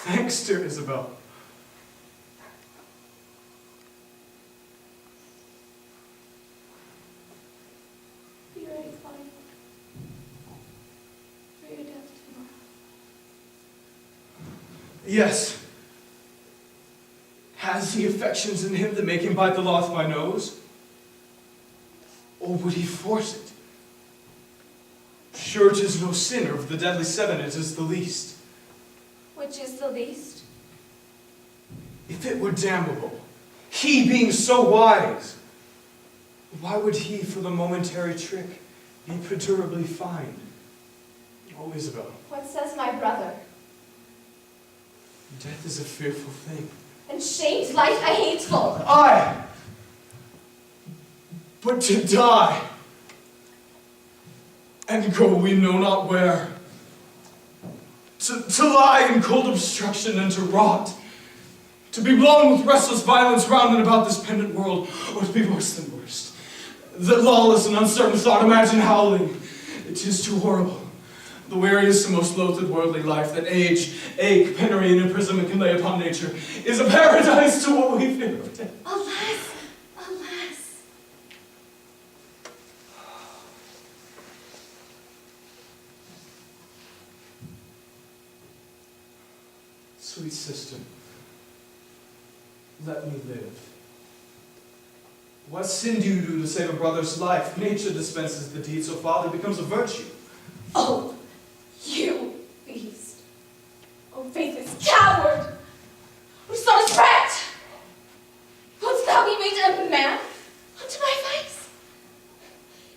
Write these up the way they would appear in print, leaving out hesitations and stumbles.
Thanks, dear Isabel. Be ready, Claudia, for your death tomorrow. Yes. Has he affections in him that make him bite the law by nose? Or would he force it? Sure, 'tis no sin, or of the deadly seven it is the least. Which is the least? If it were damnable, he being so wise, why would he for the momentary trick be perdurably fined? Oh, Isabel. What says my brother? Death is a fearful thing. And shamed life a hateful. Aye! But to die, and go we know not where, to lie in cold obstruction and to rot, to be blown with restless violence round and about this pendant world, or to be worse than worst, that lawless and uncertain thought imagine howling, it is too horrible. The weariest and most loathed worldly life that age, ache, penury, and imprisonment can lay upon nature is a paradise to what we fear of death. Alas, alas. Sweet sister, let me live. What sin do you do to save a brother's life? Nature dispenses the deed, so father becomes a virtue. Oh, you beast. Oh, faithless coward. Who sought a threat? Wouldst thou be made a man unto my face?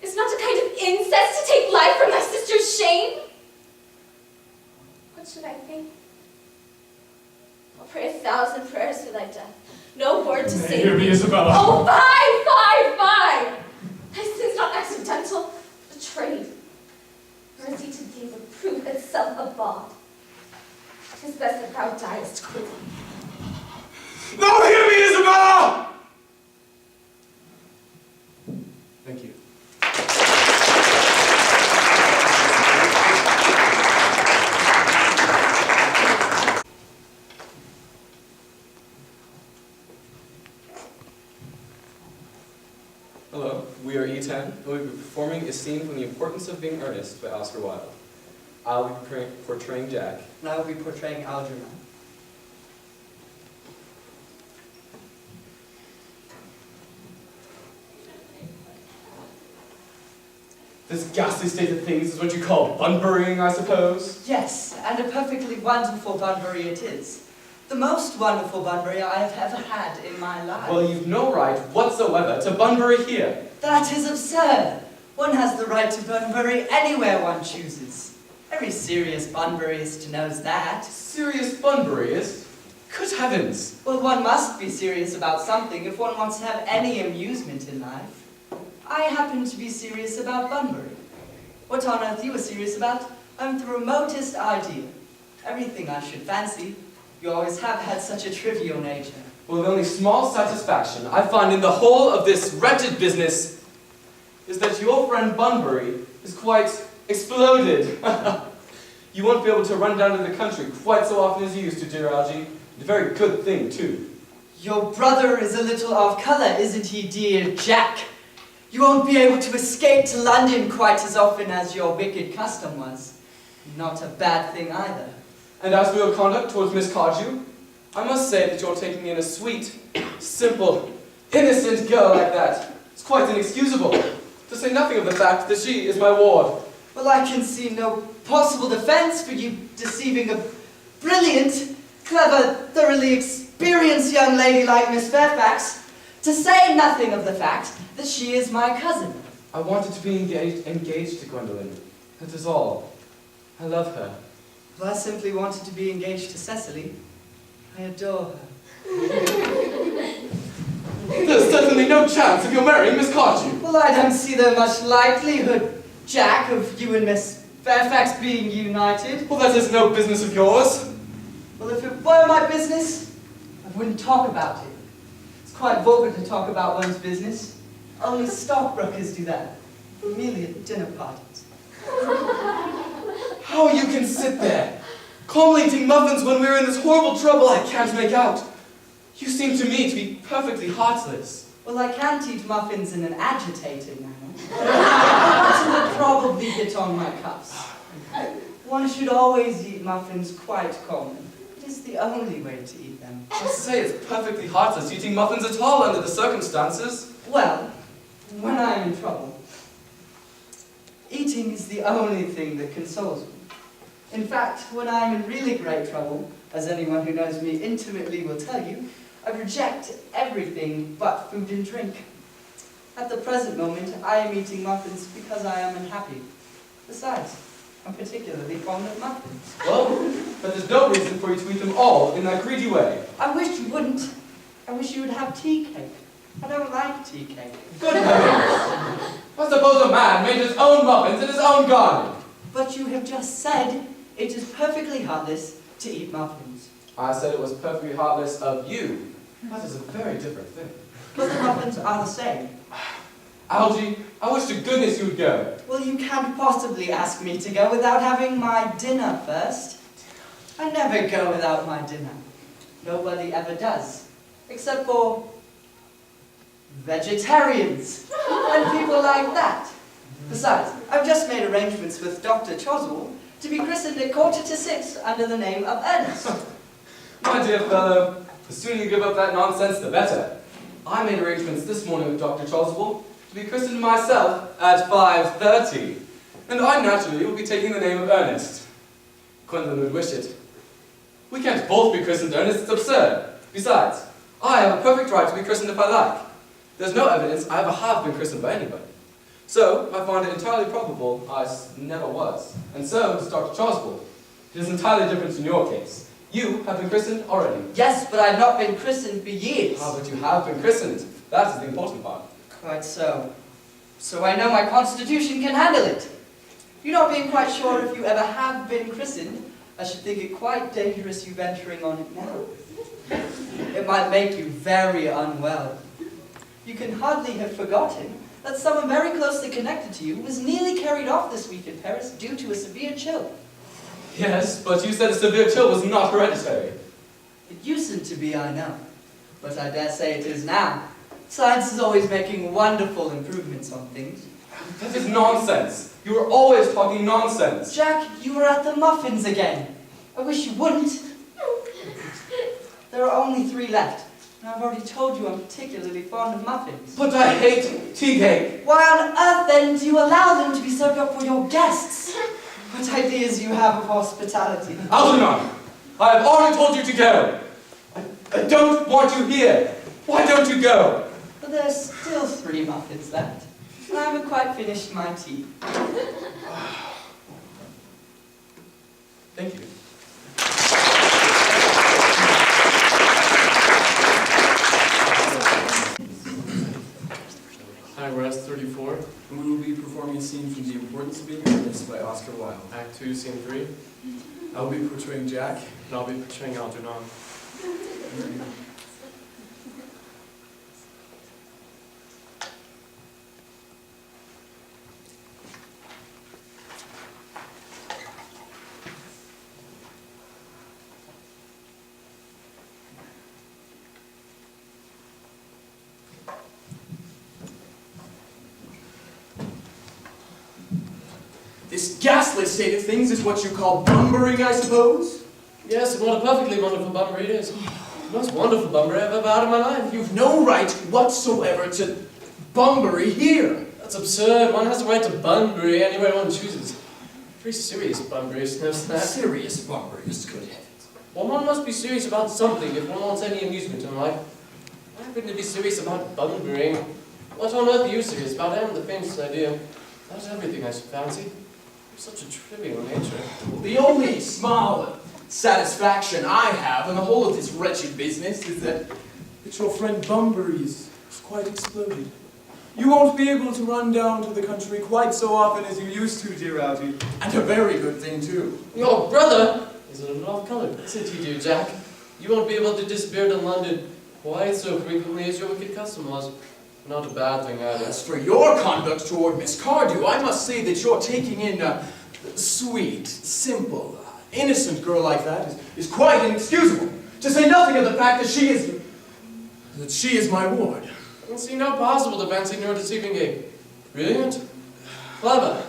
Is not a kind of incest to take life from thy sister's shame? What should I think? I'll pray 1,000 prayers for thy death. No word to say. Hear me, Isabella. Oh, fie! Thy sin's not accidental, betrayed. Mercy to thee would prove itself a bond. 'Tis best that thou diest quickly. No, hear me, Isabella! Thank you. Hello, we are E10, and we'll be performing a scene from The Importance of Being Earnest by Oscar Wilde. I'll be portraying Jack. And I will be portraying Algernon. This ghastly state of things is what you call Bunburying, I suppose? Yes, and a perfectly wonderful Bunbury it is. The most wonderful Bunbury I have ever had in my life. Well, you've no right whatsoever to Bunbury here. That is absurd. One has the right to Bunbury anywhere one chooses. Every serious Bunburyist knows that. Serious Bunburyist? Good heavens! Well, one must be serious about something if one wants to have any amusement in life. I happen to be serious about Bunbury. What on earth you are serious about, I haven't the remotest idea. Everything I should fancy. You always have had such a trivial nature. Well, the only small satisfaction I find in the whole of this wretched business is that your friend Bunbury is quite exploded. You won't be able to run down to the country quite so often as you used to, dear Algy. A very good thing, too. Your brother is a little off colour, isn't he, dear Jack? You won't be able to escape to London quite as often as your wicked custom was. Not a bad thing either. And as for your conduct towards Miss Cardew, I must say that you're taking in a sweet, simple, innocent girl like that. It's quite inexcusable, to say nothing of the fact that she is my ward. Well, I can see no possible defence for you deceiving a brilliant, clever, thoroughly experienced young lady like Miss Fairfax, to say nothing of the fact that she is my cousin. I wanted to be engaged to Gwendolen. That is all. I love her. Well, I simply wanted to be engaged to Cecily. I adore her. There's certainly no chance of your marrying Miss Cardew. Well, I don't see there much likelihood, Jack, of you and Miss Fairfax being united. Well, that is no business of yours. Well, if it were my business, I wouldn't talk about it. It's quite vulgar to talk about one's business. Only stockbrokers do that, merely at dinner parties. How you can sit there, calmly eating muffins when we're in this horrible trouble I can't make out. You seem to me to be perfectly heartless. Well, I can't eat muffins in an agitated manner. It would probably hit on my cuffs. One should always eat muffins quite calmly. It is the only way to eat them. I say it's perfectly heartless eating muffins at all under the circumstances. Well, when I'm in trouble, eating is the only thing that consoles me. In fact, when I'm in really great trouble, as anyone who knows me intimately will tell you, I reject everything but food and drink. At the present moment, I am eating muffins because I am unhappy. Besides, I'm particularly fond of muffins. Well, but there's no reason for you to eat them all in that greedy way. I wish you wouldn't. I wish you would have tea cake. I don't like tea cake. Good heavens! I suppose a man made his own muffins in his own garden. But you have just said it is perfectly heartless to eat muffins. I said it was perfectly heartless of you. That is a very different thing. But the muffins are the same. Algy, I wish to goodness you would go. Well, you can't possibly ask me to go without having my dinner first. I never go without my dinner. Nobody ever does. Except for vegetarians and people like that. Besides, I've just made arrangements with Dr. Choswell to be christened at 5:45 under the name of Ernest. My dear fellow, the sooner you give up that nonsense, the better. I made arrangements this morning with Dr. Choswell to be christened myself at 5:30. And I naturally will be taking the name of Ernest. Quentin would wish it. We can't both be christened Ernest, it's absurd. Besides, I have a perfect right to be christened if I like. There's no evidence I ever have been christened by anybody. So, I find it entirely probable never was. And so is Dr. Choswell. It is entirely different in your case. You have been christened already. Yes, but I've not been christened for years. Ah, but you have been christened. That is the important part. Quite so. So I know my constitution can handle it. You not being quite sure if you ever have been christened, I should think it quite dangerous you venturing on it now. It might make you very unwell. You can hardly have forgotten that someone very closely connected to you was nearly carried off this week in Paris due to a severe chill. Yes, but you said a severe chill was not hereditary. It used to be, I know, but I dare say it is now. Science is always making wonderful improvements on things. That is nonsense. You are always talking nonsense. Jack, you were at the muffins again. I wish you wouldn't. There are only 3 left, and I've already told you I'm particularly fond of muffins. But I hate tea cake. Why on earth then do you allow them to be served up for your guests? What ideas you have of hospitality. Algernon, I have already told you to go. I don't want you here. Why don't you go? But there's still 3 muffins left, and I haven't quite finished my tea. Thank you. Hi, we're S34, and we will be performing a scene from The Importance of Being Earnest by Oscar Wilde. Act 2, Scene 3, and I will be portraying Jack. I'll be portraying Algernon. This ghastly state of things is what you call bumbering, I suppose? Yes, and what a perfectly wonderful Bunbury it is. The most wonderful Bunbury I've ever had in my life. You've no right whatsoever to Bunbury here. That's absurd. One has the right to Bunbury anywhere one chooses. Very serious Bunbury, knows that. Serious Bunbury's, good heavens. Well, one must be serious about something if one wants any amusement in life. Why wouldn't it be serious about Bunburying? What on earth are you serious about? I am the faintest idea. That's everything, I should fancy. Such a trivial nature. The only small satisfaction I have in the whole of this wretched business is that your friend Bunbury is quite exploded. You won't be able to run down to the country quite so often as you used to, dear Algy. And a very good thing, too. Your brother is a little off-colored, isn't he, dear Jack? You won't be able to disappear to London quite so frequently as your wicked custom was. Not a bad thing, either. As for your conduct toward Miss Cardew, I must say that you're taking in sweet, simple, innocent girl like that is quite inexcusable. To say nothing of the fact that she is my ward. I don't see no possible defense in your deceiving a brilliant, clever,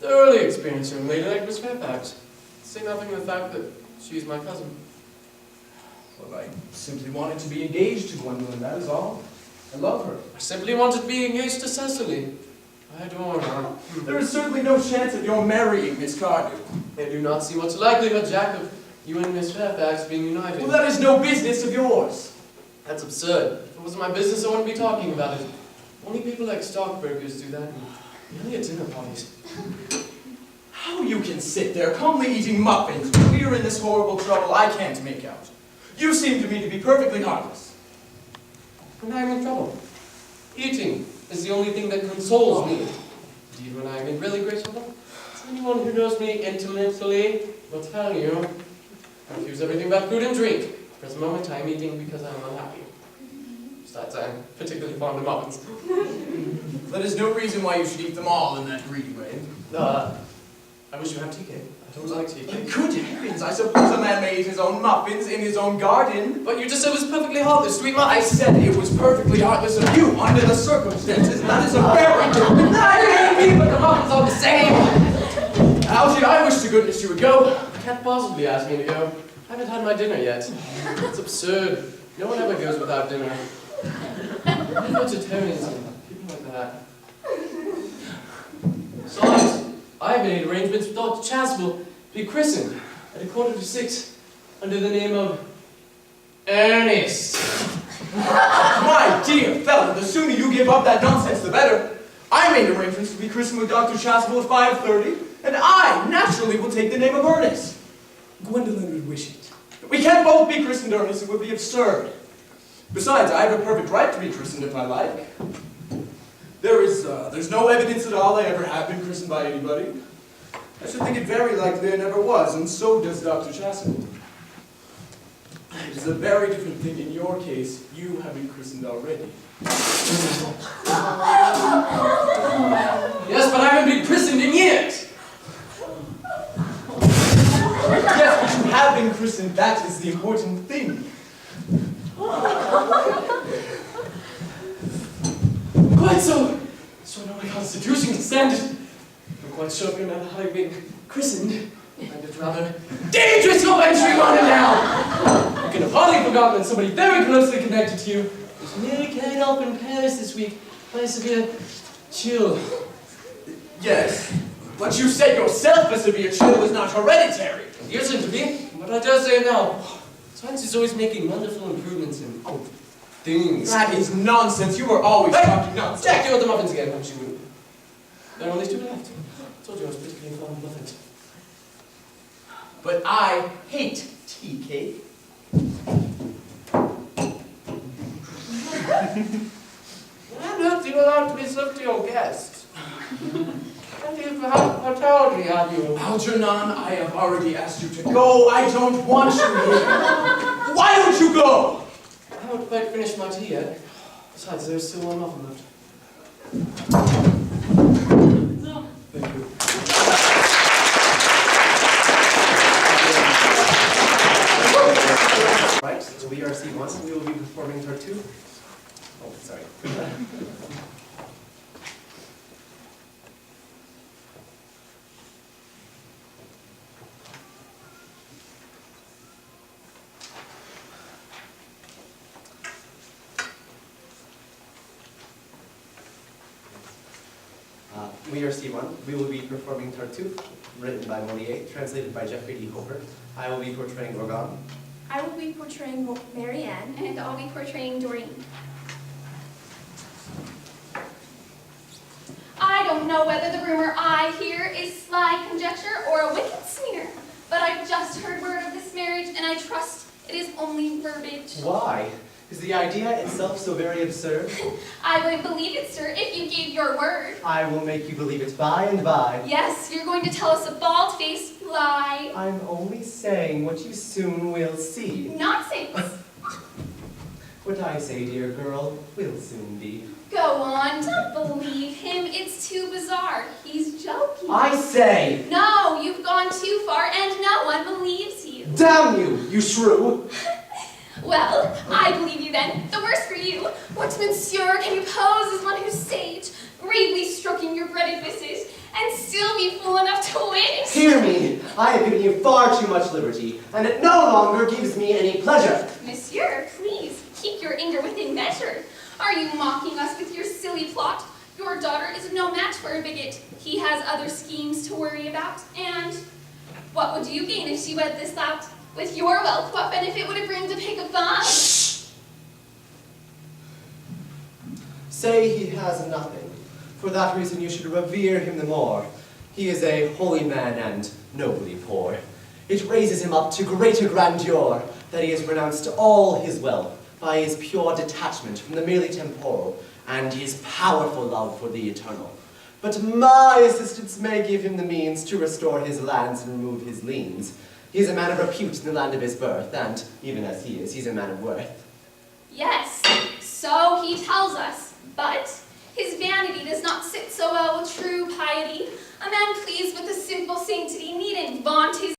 thoroughly experienced young lady like Miss Fairfax. Say nothing of the fact that she's my cousin. Well, I simply wanted to be engaged to Gwendolyn, that is all. I love her. I simply wanted to be engaged to Cecily. I adore her. There is certainly no chance of your marrying Miss Cardew. I do not see much likelihood, Jack, of you and Miss Fairfax being united. Well, that is no business of yours. That's absurd. If it wasn't my business, I wouldn't be talking about it. Only people like stockbrokers do that, and only at dinner parties. How you can sit there calmly eating muffins when we are in this horrible trouble I can't make out. You seem to me to be perfectly harmless. When I'm in trouble, eating is the only thing that consoles me. Indeed, when I'm in really great trouble, anyone who knows me intimately will tell you I refuse everything but food and drink. For the moment, I'm eating because I'm unhappy. Besides, I'm particularly fond of muffins. That is no reason why you should eat them all in that greedy way. I wish you had tea cake. I don't like tea cake. Good heavens, I suppose a man may eat his own muffins in his own garden. But you just said it was perfectly heartless to eat I muffins. said it was perfectly heartless of you under the circumstances. That is a very different I hate me, but the muffins are the same. Algy, I wish to goodness you would go. You can't possibly ask me to go. I haven't had my dinner yet. It's absurd. No one ever goes without dinner. Vegetarians and people like that. Besides, I've made arrangements with Dr. Chasuble to be christened at 5:45 under the name of Ernest. My dear fellow, the sooner you give up that nonsense, the better. I made arrangements to be christened with Dr. Chasuble at 5:30, and I naturally will take the name of Ernest. Gwendolyn would wish it. We can't both be christened Ernest, it would be absurd. Besides, I have a perfect right to be christened if I like. There's no evidence at all I ever have been christened by anybody. I should think it very likely I never was, and so does Dr. Chasuble. It is a very different thing in your case, you have been christened already. Yes, but I haven't been christened in years. Yes, but you have been christened, that is the important thing. Quite so. So I know my constitution can stand it. I'm quite sure if you're not having been christened, and it's rather dangerous you're venturing on it now. You can have hardly forgotten that somebody very closely connected to you was nearly carried off in Paris this week by a severe chill. Yes, but you said yourself a severe chill was not hereditary. It isn't to be, but I dare say now. Science is always making wonderful improvements in things. That is nonsense. You are always talking nonsense. Jack, you want the muffins again, don't you? There are only 2 left. I told you I was particularly fond of muffins. But I hate tea cake. I'm not you allowed to be served to your guests. How tawdry are you? Algernon, I have already asked you to go. I don't want you here. Why don't you go? I haven't quite finished my tea yet. Besides, there's still one muffin left. Thank you. Right, so we are C1, we will be performing part 2. Oh, sorry. We are C1. We will be performing Tartuffe, written by Molière, translated by Geoffrey D. Hooper. I will be portraying Gorgon. I will be portraying Marianne. And I'll be portraying Doreen. I don't know whether the rumor I hear is sly conjecture or a wicked sneer, but I've just heard word of this marriage, and I trust it is only verbiage. Why? Is the idea itself so very absurd? I would believe it, sir, if you gave your word. I will make you believe it by and by. Yes, you're going to tell us a bald-faced lie. I'm only saying what you soon will see. Nonsense. What I say, dear girl, will soon be. Go on, don't believe him. It's too bizarre. He's joking. I say, No, you've gone too far, and no one believes you. damn you, you shrew! Well, I believe you then. The worse for you. What, monsieur, can you pose as one who's sage, bravely stroking your bread edifices, and still be fool enough to wit? Hear me, I have given you far too much liberty, and it no longer gives me any pleasure. Monsieur, please, keep your anger within measure. Are you mocking us with your silly plot? Your daughter is no match for a bigot. He has other schemes to worry about. And what would you gain if she wed this lout? With your wealth, what benefit would it bring to pick a bun? Say he has nothing. For that reason you should revere him the more. He is a holy man and nobly poor. It raises him up to greater grandeur that he has renounced all his wealth by his pure detachment from the merely temporal and his powerful love for the eternal. But my assistance may give him the means to restore his lands and remove his liens. He is a man of repute in the land of his birth, and even as he is, he's a man of worth. Yes, so he tells us, but his vanity does not sit so well with true piety. A man pleased with a simple sanctity needn't vaunt his